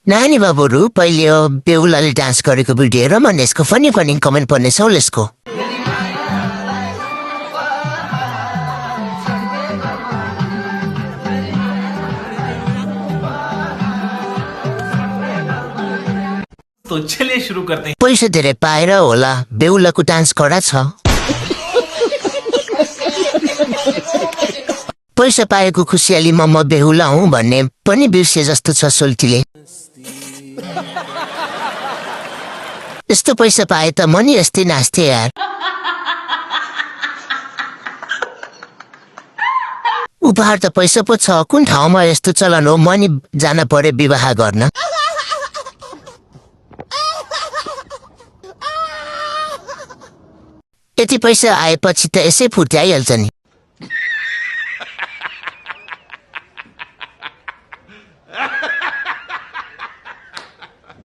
नानी बाबुहरू पहिले यो बेहुलाले डान्स गरेको भिडियो हेर म यसको फनी फनी कमेन्ट पढ्नेछौ यसको तो चलिए शुरू करते हैं। पैसा धेरै पाएर होला बेहुलाको डान्स कडा छ पैसा पाएको खुसियालीमा म बेहुला हुँ भन्ने पनि बिर्से जस्तो छ सोल्टीले यस्तो पैसा पाए त म नि यस्तै नाच्थे यार उपहार त पैसा पो छ कुन ठाउँमा यस्तो चलन हो म नि जान पर्यो विवाह गर्न यति पैसा आएपछि त यसै फुट्याइहाल्छ नि